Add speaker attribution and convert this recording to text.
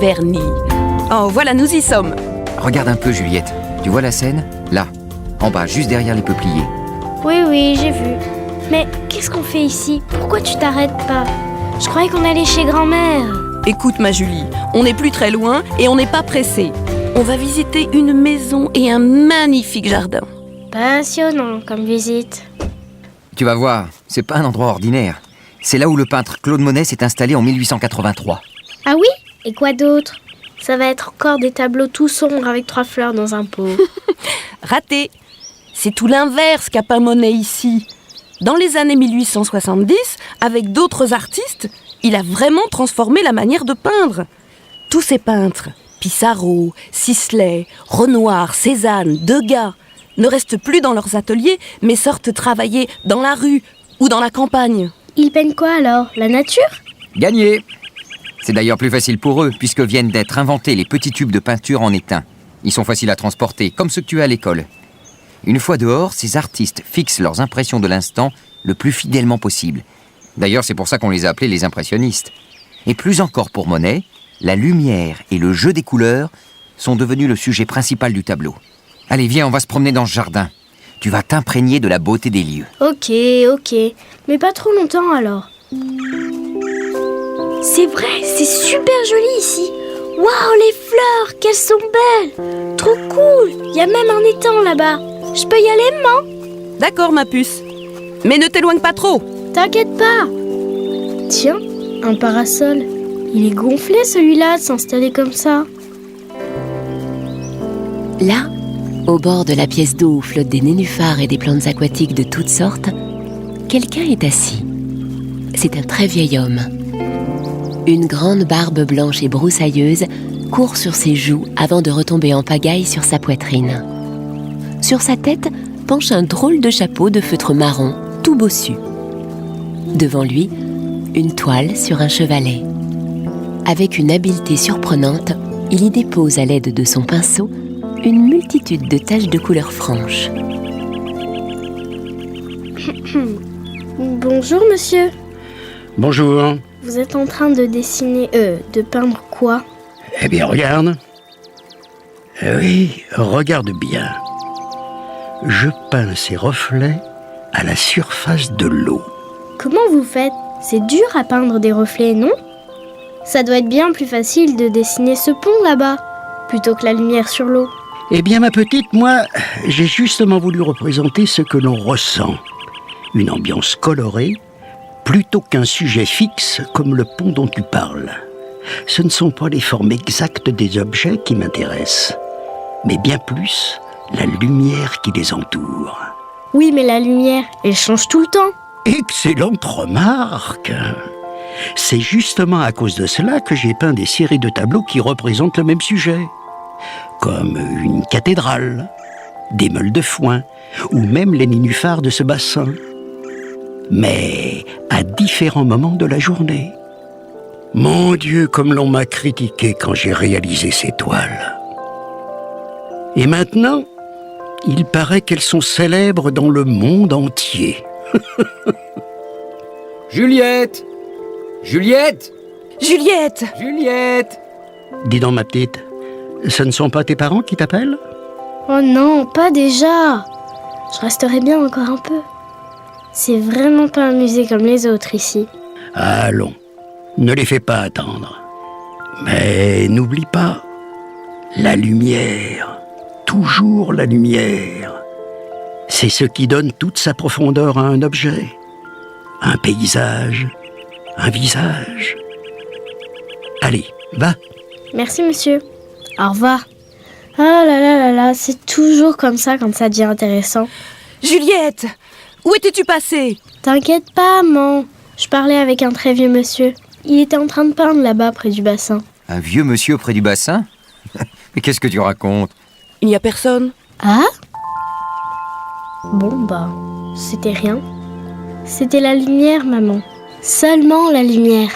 Speaker 1: vernis. Oh, voilà, nous y sommes.
Speaker 2: Regarde un peu, Juliette. Tu vois la scène ? Là, en bas, juste derrière les peupliers.
Speaker 3: Oui, j'ai vu. Mais qu'est-ce qu'on fait ici ? Pourquoi tu t'arrêtes pas ? Je croyais qu'on allait chez grand-mère.
Speaker 1: Écoute, ma Julie, on n'est plus très loin et on n'est pas pressé. On va visiter une maison et un magnifique jardin.
Speaker 3: Passionnant comme visite.
Speaker 2: Tu vas voir, c'est pas un endroit ordinaire. C'est là où le peintre Claude Monet s'est installé en 1883.
Speaker 3: Ah oui ? Et quoi d'autre ? Ça va être encore des tableaux tout sombres avec 3 fleurs dans un pot.
Speaker 1: Raté. C'est tout l'inverse qu'a peint Monet ici. Dans les années 1870, avec d'autres artistes, il a vraiment transformé la manière de peindre. Tous ces peintres, Pissarro, Sisley, Renoir, Cézanne, Degas, ne restent plus dans leurs ateliers, mais sortent travailler dans la rue ou dans la campagne.
Speaker 3: Ils peignent quoi alors ? La nature ?
Speaker 2: Gagné! C'est d'ailleurs plus facile pour eux, puisque viennent d'être inventés les petits tubes de peinture en étain. Ils sont faciles à transporter, comme ceux que tu as à l'école. Une fois dehors, ces artistes fixent leurs impressions de l'instant le plus fidèlement possible. D'ailleurs, c'est pour ça qu'on les a appelés les impressionnistes. Et plus encore pour Monet, la lumière et le jeu des couleurs sont devenus le sujet principal du tableau. Allez, viens, on va se promener dans ce jardin. Tu vas t'imprégner de la beauté des lieux.
Speaker 3: Ok. Mais pas trop longtemps alors. C'est vrai, c'est super joli ici. Waouh, les fleurs, qu'elles sont belles. Trop cool. Il y a même un étang là-bas. Je peux y aller, maman ?
Speaker 1: D'accord, ma puce. Mais ne t'éloigne pas trop.
Speaker 3: T'inquiète pas. Tiens, un parasol. Il est gonflé celui-là de s'installer comme ça.
Speaker 4: Là, au bord de la pièce d'eau où flottent des nénuphars et des plantes aquatiques de toutes sortes, quelqu'un est assis. C'est un très vieil homme. Une grande barbe blanche et broussailleuse court sur ses joues avant de retomber en pagaille sur sa poitrine. Sur sa tête penche un drôle de chapeau de feutre marron, tout bossu. Devant lui, une toile sur un chevalet. Avec une habileté surprenante, il y dépose à l'aide de son pinceau une multitude de taches de couleurs franches.
Speaker 3: Bonjour, monsieur.
Speaker 5: Bonjour.
Speaker 3: Vous êtes en train de dessiner, de peindre quoi ?
Speaker 5: Eh bien, regarde. Oui, regarde bien. Je peins ces reflets à la surface de l'eau.
Speaker 3: Comment vous faites ? C'est dur à peindre des reflets, non ? Ça doit être bien plus facile de dessiner ce pont là-bas, plutôt que la lumière sur l'eau.
Speaker 5: Eh bien, ma petite, moi, j'ai justement voulu représenter ce que l'on ressent. Une ambiance colorée, plutôt qu'un sujet fixe comme le pont dont tu parles. Ce ne sont pas les formes exactes des objets qui m'intéressent, mais bien plus la lumière qui les entoure.
Speaker 3: Oui, mais la lumière, elle change tout le temps.
Speaker 5: Excellente remarque. C'est justement à cause de cela que j'ai peint des séries de tableaux qui représentent le même sujet, comme une cathédrale, des meules de foin, ou même les nénuphars de ce bassin, mais à différents moments de la journée. Mon Dieu, comme l'on m'a critiqué quand j'ai réalisé ces toiles. Et maintenant, il paraît qu'elles sont célèbres dans le monde entier.
Speaker 2: Juliette! Juliette!
Speaker 1: Juliette!
Speaker 2: Juliette!
Speaker 5: Dis donc, ma petite, ce ne sont pas tes parents qui t'appellent ?
Speaker 3: Oh non, pas déjà. Je resterai bien encore un peu. C'est vraiment pas un musée comme les autres ici.
Speaker 5: Allons, ne les fais pas attendre. Mais n'oublie pas, la lumière, toujours la lumière, c'est ce qui donne toute sa profondeur à un objet, un paysage, un visage. Allez, va.
Speaker 3: Merci, monsieur. Au revoir. Ah là, c'est toujours comme ça quand ça devient intéressant.
Speaker 1: Juliette! Où étais-tu passée ?
Speaker 3: T'inquiète pas, maman. Je parlais avec un très vieux monsieur. Il était en train de peindre là-bas, près du bassin.
Speaker 2: Un vieux monsieur près du bassin ? Mais qu'est-ce que tu racontes ?
Speaker 1: Il n'y a personne.
Speaker 3: Ah ? Bon, c'était rien. C'était la lumière, maman. Seulement la lumière.